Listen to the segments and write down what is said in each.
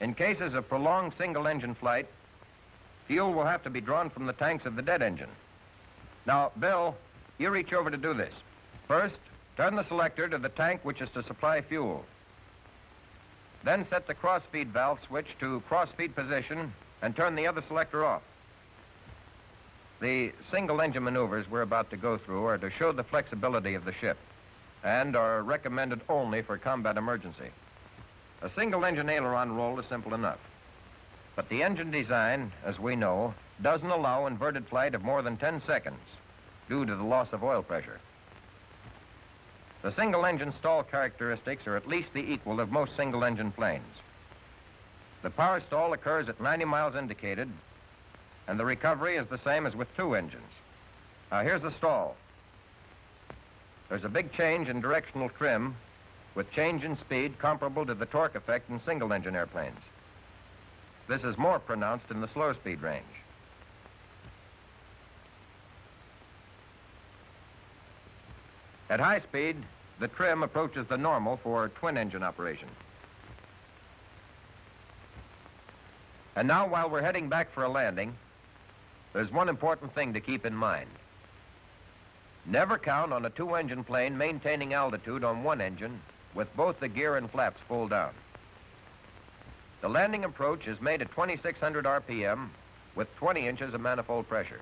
In cases of prolonged single-engine flight, fuel will have to be drawn from the tanks of the dead engine. Now, Bill, you reach over to do this. First, turn the selector to the tank which is to supply fuel. Then set the cross-feed valve switch to cross-feed position and turn the other selector off. The single-engine maneuvers we're about to go through are to show the flexibility of the ship and are recommended only for combat emergency. A single-engine aileron roll is simple enough. But the engine design, as we know, doesn't allow inverted flight of more than 10 seconds due to the loss of oil pressure. The single-engine stall characteristics are at least the equal of most single-engine planes. The power stall occurs at 90 miles indicated, and the recovery is the same as with two engines. Now, here's the stall. There's a big change in directional trim with change in speed comparable to the torque effect in single-engine airplanes. This is more pronounced in the slow-speed range. At high speed, the trim approaches the normal for twin-engine operation. And now, while we're heading back for a landing, there's one important thing to keep in mind. Never count on a two-engine plane maintaining altitude on one engine with both the gear and flaps pulled down. The landing approach is made at 2,600 RPM with 20 inches of manifold pressure.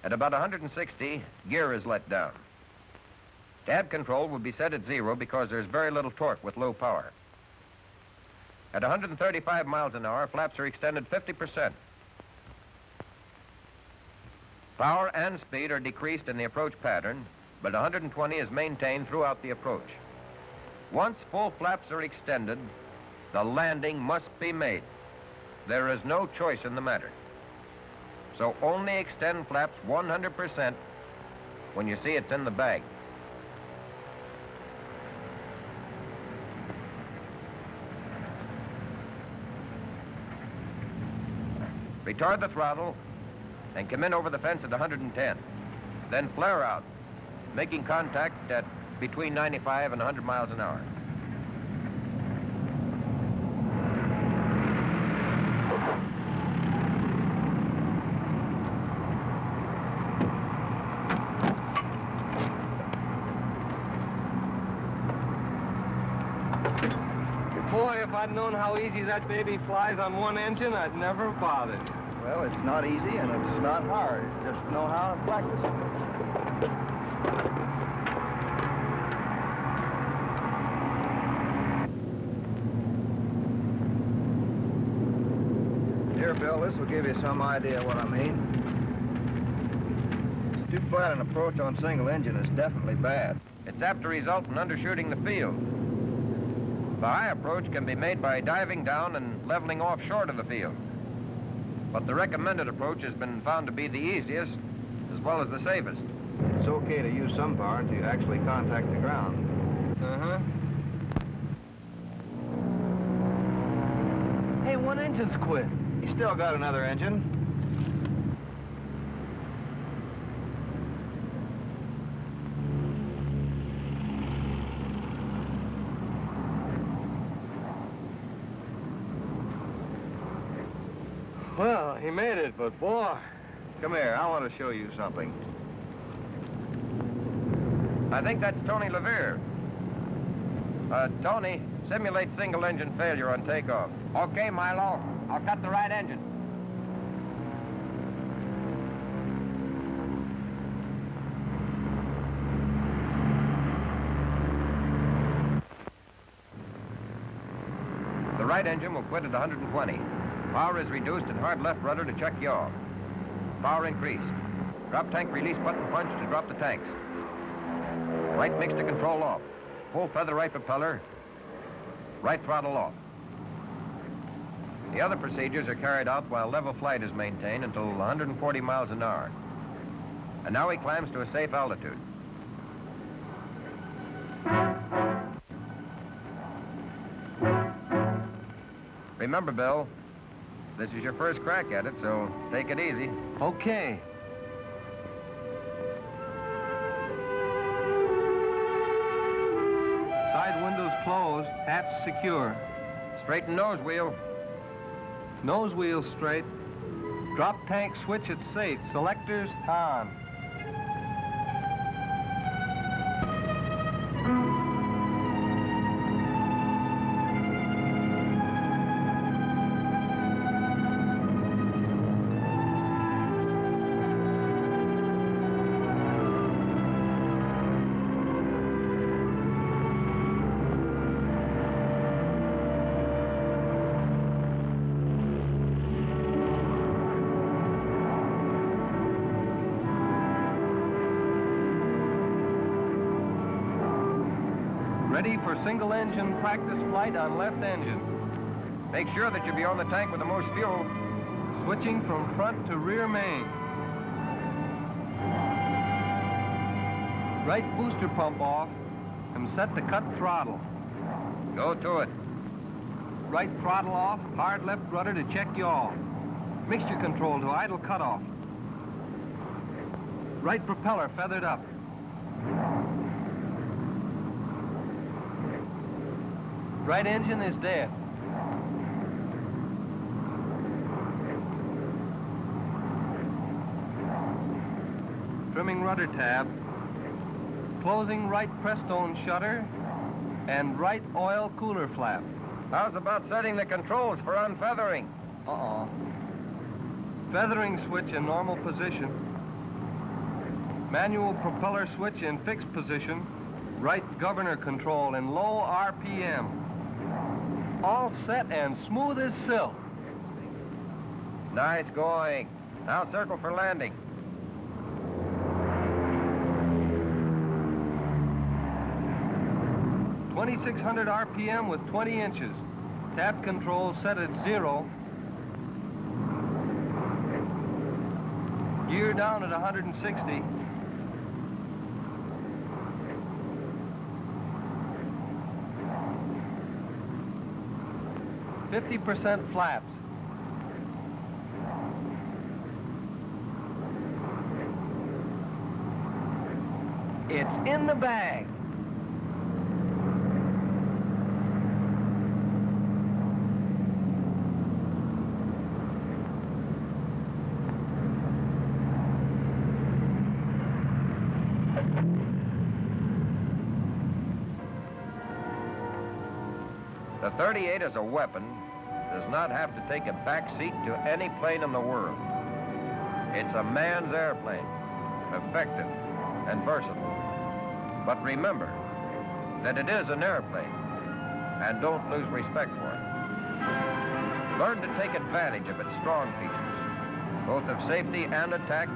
At about 160, gear is let down. Tab control will be set at 0 because there's very little torque with low power. At 135 miles an hour, flaps are extended 50%. Power and speed are decreased in the approach pattern, but 120 is maintained throughout the approach. Once full flaps are extended, the landing must be made. There is no choice in the matter. So only extend flaps 100% when you see it's in the bag. Retard the throttle and come in over the fence at 110. Then flare out, making contact at between 95 and 100 miles an hour. Boy, if I'd known how easy that baby flies on one engine, I'd never have bothered. Well, it's not easy and it's not hard. Just know how to practice. Here, Bill, this will give you some idea what I mean. Too flat an approach on single engine is definitely bad. It's apt to result in undershooting the field. The high approach can be made by diving down and leveling off short of the field. But the recommended approach has been found to be the easiest as well as the safest. It's okay to use some power until you actually contact the ground. Uh-huh. Hey, one engine's quit. You still got another engine. Well, he made it, but boy. Come here, I want to show you something. I think that's Tony Levere. Tony, simulate single-engine failure on takeoff. Okay, Milo. I'll cut the right engine. The right engine will quit at 120. Power is reduced and hard left rudder to check yaw. Power increased. Drop tank release button punch to drop the tanks. Right mix to control off. Full feather right propeller. Right throttle off. The other procedures are carried out while level flight is maintained until 140 miles an hour. And now he climbs to a safe altitude. Remember, Bill, this is your first crack at it, so take it easy. Okay. Side windows closed. Half Latch secure. Straighten nose wheel. Nose wheel straight. Drop tank switch at safe. Selectors on. Ready for single engine practice flight on left engine. Make sure that you be on the tank with the most fuel. Switching from front to rear main. Right booster pump off and set to cut throttle. Go to it. Right throttle off, hard left rudder to check yaw. Mixture control to idle cutoff. Right propeller feathered up. Right engine is dead. Trimming rudder tab. Closing right press-stone shutter and right oil cooler flap. How's about setting the controls for unfeathering? Feathering switch in normal position. Manual propeller switch in fixed position. Right governor control in low RPM. All set and smooth as silk. Nice going. Now circle for landing. .2600 RPM with 20 inches. Tap control set at 0. Gear down at 160. .50% flaps. It's in the bag. The 38 as a weapon does not have to take a back seat to any plane in the world. It's a man's airplane, effective and versatile. But remember that it is an airplane, and don't lose respect for it. Learn to take advantage of its strong features, both of safety and attack.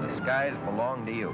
The skies belong to you.